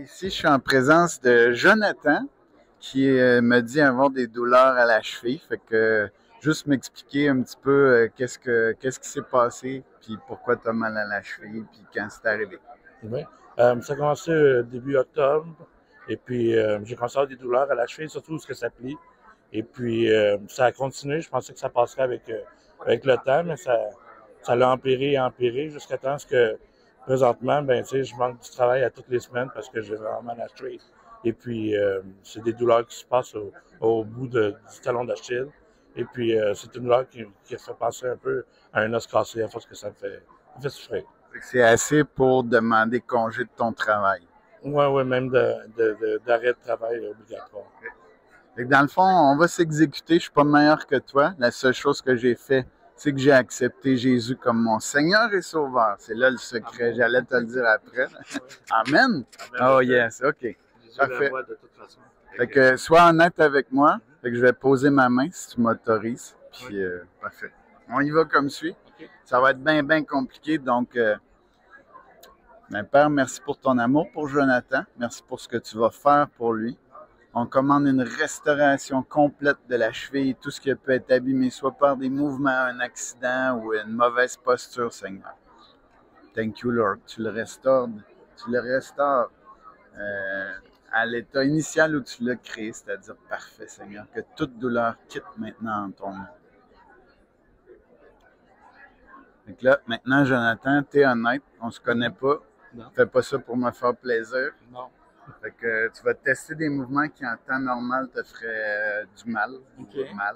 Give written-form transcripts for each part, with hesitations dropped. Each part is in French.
Ici, je suis en présence de Jonathan qui me dit avoir des douleurs à la cheville. Fait que juste m'expliquer un petit peu qu'est-ce qui s'est passé, puis pourquoi tu as mal à la cheville, puis quand c'est arrivé. Oui. Ça a commencé début octobre. Et puis, j'ai commencé à avoir des douleurs à la cheville, surtout où ce que ça plie. Et puis, ça a continué. Je pensais que ça passerait avec le temps, mais ça l'a empiré et empiré jusqu'à temps que, présentement, ben, tu sais, je manque du travail à toutes les semaines parce que j'ai vraiment mal à la cheville. Et puis, c'est des douleurs qui se passent au bout du talon d'Achille. Et puis, c'est une douleur qui fait penser un peu à un os cassé, à force que ça me fait souffrir. Fait que c'est assez pour demander congé de ton travail. Oui, même d'arrêt de travail obligatoire. Fait que dans le fond, on va s'exécuter. Je suis pas meilleur que toi. La seule chose que j'ai fait, c'est que j'ai accepté Jésus comme mon Seigneur et Sauveur. C'est là le secret. Amen. J'allais te le dire après. Amen. Oh yes, OK. Jésus Parfait. la voit de toute façon. Fait que sois honnête avec moi. Fait que je vais poser ma main si tu m'autorises. Puis, parfait. On y va comme suit. OK. Ça va être bien compliqué. Donc, Père, merci pour ton amour pour Jonathan. Merci pour ce que tu vas faire pour lui. On commande une restauration complète de la cheville, tout ce qui peut être abîmé, soit par des mouvements, un accident ou une mauvaise posture, Seigneur. Thank you, Lord. Tu le restaures à l'état initial où tu l'as créé, c'est-à-dire parfait, Seigneur. Que toute douleur quitte maintenant en ton nom. Donc là, maintenant, Jonathan, t'es honnête, on se connaît pas. Non. Fais pas ça pour me faire plaisir. Non. Fait que tu vas tester des mouvements qui en temps normal te feraient du mal. OK. Ou mal.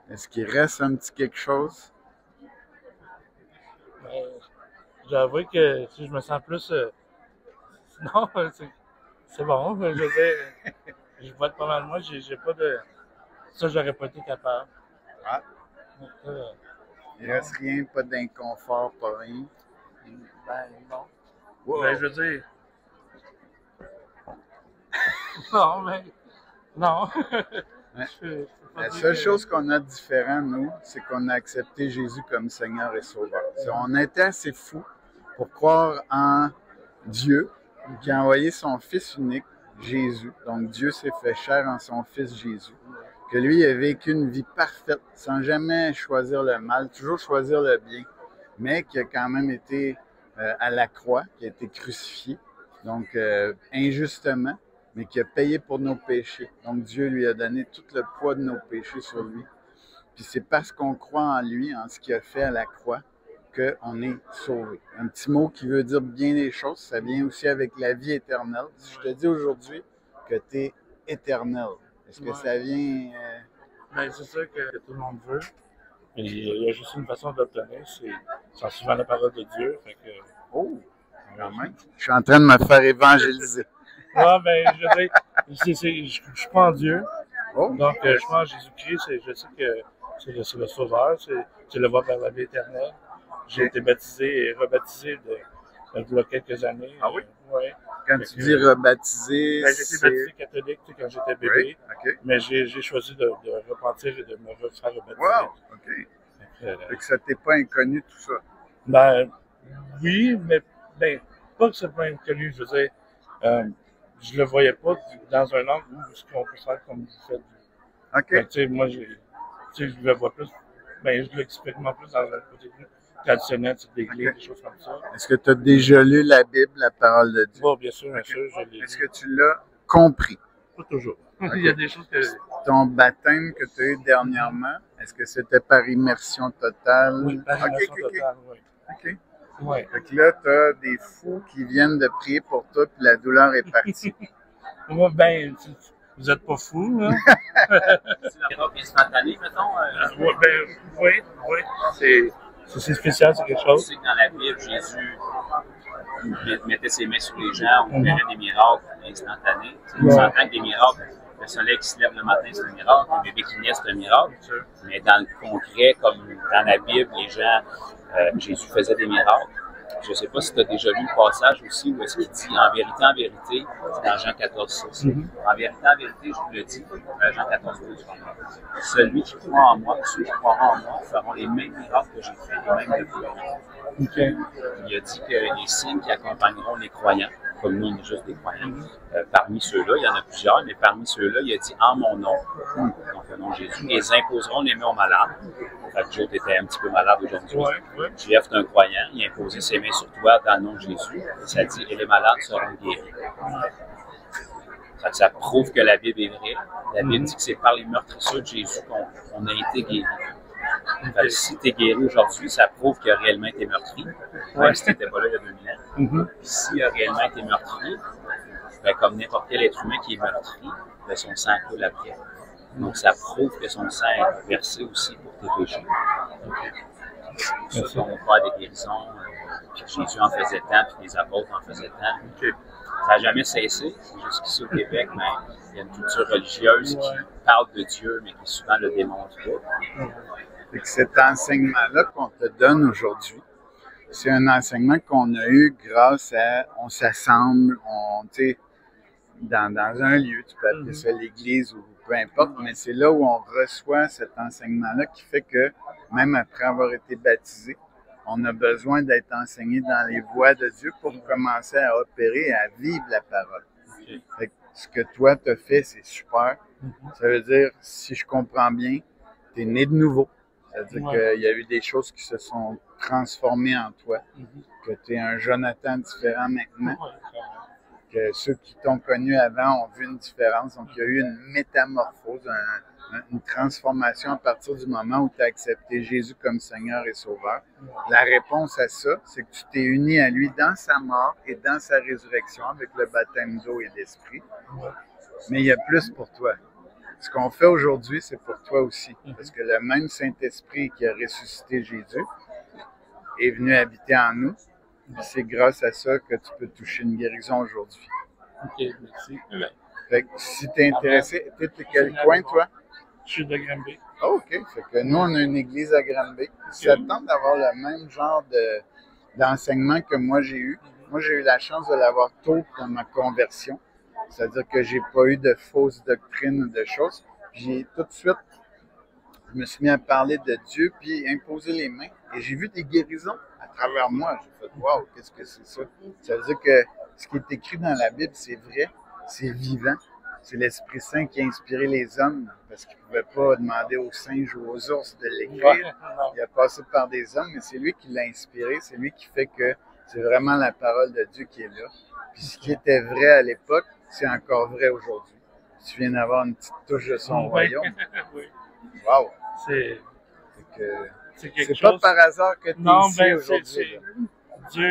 Est-ce qu'il reste un petit quelque chose? J'avoue que si je me sens plus. Non, c'est bon. Je veux dire, je vois pas mal. Moi, j'ai pas de. Ça, j'aurais pas été capable. Ah. Euh, Il reste rien, pas d'inconfort, pas rien. Ben, non. Wow. Ben, je veux dire. Non, mais. Non. Ouais. La seule chose qu'on a de différent, nous, c'est qu'on a accepté Jésus comme Seigneur et Sauveur. On était assez fous pour croire en Dieu, qui a envoyé son Fils unique, Jésus. Donc Dieu s'est fait chair en son Fils Jésus. Que lui a vécu une vie parfaite, sans jamais choisir le mal, toujours choisir le bien, mais qui a quand même été à la croix, qui a été crucifié, donc injustement, mais qui a payé pour nos péchés. Donc Dieu lui a donné tout le poids de nos péchés sur lui. Puis c'est parce qu'on croit en lui, en ce qu'il a fait à la croix, qu'on est sauvé. Un petit mot qui veut dire bien des choses, ça vient aussi avec la vie éternelle. Si je te dis aujourd'hui que tu es éternel, est-ce que ça vient... Ben, c'est ça que tout le monde veut. Et il y a juste une façon de l'obtenir, c'est en suivant la parole de Dieu. Fait que, oh, quand même. Je suis en train de me faire évangéliser. Ouais, ben, je veux dire, je crois en Dieu. Oh, Donc, je crois en Jésus-Christ. Je sais que c'est le Sauveur. C'est le voie vers la vie éternelle. J'ai été baptisé et rebaptisé il y a quelques années. Ah oui? Ouais. Quand tu dis rebaptisé, ben, j'ai été baptisé catholique quand j'étais bébé. Oui, OK. Mais j'ai choisi de repentir et de me refaire rebaptiser. Wow, OK. Fait que ça t'est pas inconnu tout ça. Ben, oui, mais ben, pas que c'est pas inconnu. Je veux dire, je le voyais pas dans un angle où ce qu'on peut faire comme vous faites. OK. Ben, tu sais, moi, je le vois plus, ben, je l'expérimente plus dans un côté plus traditionnel, type d'église, des choses comme ça. Est-ce que tu as déjà lu la Bible, la parole de Dieu? Bon, bien sûr, je l'ai Est-ce que tu l'as compris? Pas toujours. Il y a des choses que... Ton baptême que tu as eu dernièrement, est-ce que c'était par immersion totale? Oui, par immersion totale, oui. OK. Ouais. Fait que là, tu as des fous qui viennent de prier pour toi, puis la douleur est partie. Moi, ben, vous êtes pas fous, là. C'est un miracle instantané, mettons. Ouais, ben, oui. C'est spécial, c'est quelque On chose. sait que dans la Bible, Jésus mettait ses mains sur les gens, on verrait des miracles instantanés. On s'entend que des miracles, le soleil qui se lève le matin, c'est un miracle, le bébé qui naît, c'est un miracle. Mais dans le concret, comme dans la Bible, les gens, Jésus faisait des miracles. Je ne sais pas si tu as déjà lu le passage aussi où est-ce qu'il dit en vérité, c'est dans Jean 14, En vérité, je vous le dis, Jean 14, 12, celui qui croit en moi, ceux qui croiront en moi, feront les mêmes miracles que j'ai fait, les mêmes de plus. OK. Il a dit que les signes qui accompagneront les croyants, comme nous, on est juste des croyants, parmi ceux-là, il y en a plusieurs, mais parmi ceux-là, il a dit en mon nom, donc le nom de Jésus, ils imposeront les mains aux malades. Fait que Joe était un petit peu malade aujourd'hui. Jeff est un croyant, il a imposé ses mains sur toi dans le nom de Jésus. Et ça dit, et les malades seront guéris. Fait que ça prouve que la Bible est vraie. La Bible dit que c'est par les meurtrissures de Jésus qu'on a été guéris. Fait que si tu es guéri aujourd'hui, ça prouve qu'il a réellement été meurtri, même si tu n'étais pas là il y a 2000 ans. Puis s'il a réellement été meurtri, ben, comme n'importe quel être humain qui est meurtri, ben, son sang coule après. Donc, ça prouve que son sang est versé aussi pour tes péchés. Ça, on parle des guérisons, puis Jésus en faisait tant, puis les apôtres en faisaient tant. Ça n'a jamais cessé. Jusqu'ici au Québec, mais il y a une culture religieuse qui parle de Dieu, mais qui souvent le démontre pas. Et que cet enseignement-là qu'on te donne aujourd'hui, c'est un enseignement qu'on a eu grâce à, on s'assemble, tu sais, dans un lieu, tu peux appeler ça l'église ou peu importe, mais c'est là où on reçoit cet enseignement-là qui fait que, même après avoir été baptisé, on a besoin d'être enseigné dans les voies de Dieu pour commencer à opérer et à vivre la parole. Fait que ce que toi t'as fait, c'est super. Ça veut dire, si je comprends bien, tu es né de nouveau. Ça veut dire qu'il y a eu des choses qui se sont transformées en toi, que tu es un Jonathan différent maintenant, que ceux qui t'ont connu avant ont vu une différence. Donc, il y a eu une métamorphose, une transformation à partir du moment où tu as accepté Jésus comme Seigneur et Sauveur. La réponse à ça, c'est que tu t'es uni à lui dans sa mort et dans sa résurrection avec le baptême d'eau et d'esprit. Mais il y a plus pour toi. Ce qu'on fait aujourd'hui, c'est pour toi aussi. Parce que le même Saint-Esprit qui a ressuscité Jésus est venu habiter en nous. C'est grâce à ça que tu peux toucher une guérison aujourd'hui. OK, merci. Fait que si tu es intéressé, tu es de quel coin, toi? Je suis de Granby. Oh, OK. Fait que nous, on a une église à Granby. Si ça te tente d'avoir le même genre d'enseignement que moi j'ai eu, moi j'ai eu la chance de l'avoir tôt dans ma conversion. C'est-à-dire que j'ai pas eu de fausses doctrines ou de choses. Puis j'ai tout de suite, je me suis mis à parler de Dieu, puis imposer les mains. Et j'ai vu des guérisons à travers moi. J'ai fait, wow, qu'est-ce que c'est ça? Ça veut dire que ce qui est écrit dans la Bible, c'est vrai, c'est vivant. C'est l'Esprit Saint qui a inspiré les hommes, parce qu'ils ne pouvaient pas demander aux singes ou aux ours de l'écrire. Il a passé par des hommes, mais c'est lui qui l'a inspiré. C'est lui qui fait que c'est vraiment la parole de Dieu qui est là. Puis ce qui était vrai à l'époque, c'est encore vrai aujourd'hui. Tu viens d'avoir une petite touche de son royaume. Wow! C'est quelque pas chose... par hasard que tu es ici aujourd'hui. Dieu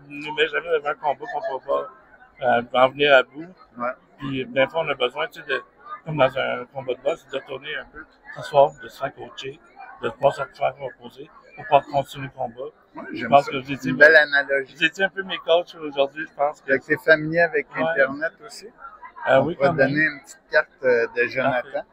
ne nous met jamais devant un combat qu'on ne peut pas en venir à bout. Puis, des fois, on a besoin, tu sais, comme dans un combat de boxe, de tourner un peu, s'asseoir, de se faire coacher, de pouvoir se faire reposer pour pouvoir continuer le combat. Je pense que c'est une belle analogie. J'ai un peu mes coachs aujourd'hui, je pense. Que tu es familier avec Internet aussi? On va te donner une petite carte de Jonathan.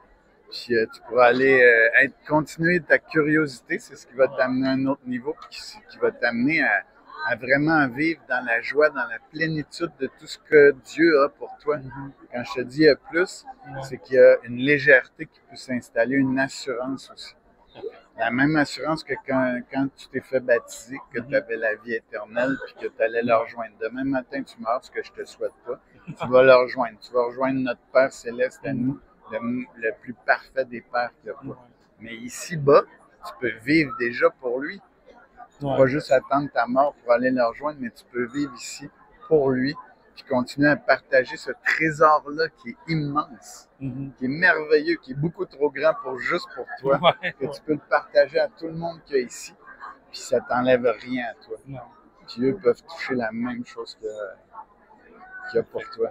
Puis tu pourras aller continuer ta curiosité, c'est ce qui va t'amener à un autre niveau, puis qui va t'amener à vraiment vivre dans la joie, dans la plénitude de tout ce que Dieu a pour toi. Quand je te dis plus, c'est qu'il y a une légèreté qui peut s'installer, une assurance aussi. La même assurance que quand tu t'es fait baptiser, que tu avais la vie éternelle, puis que tu allais le rejoindre. Demain matin, tu meurs, ce que je ne te souhaite pas. Tu vas le rejoindre. Tu vas rejoindre notre Père Céleste à nous, le plus parfait des pères qu'il n'y a pas. Mais ici-bas, tu peux vivre déjà pour lui. Tu ne vas pas juste attendre ta mort pour aller le rejoindre, mais tu peux vivre ici pour lui, puis continuer à partager ce trésor-là qui est immense, qui est merveilleux, qui est beaucoup trop grand juste pour toi, que tu peux le partager à tout le monde qu'il y a ici, puis ça ne t'enlève rien à toi. Puis eux peuvent toucher la même chose qu'il y a pour toi.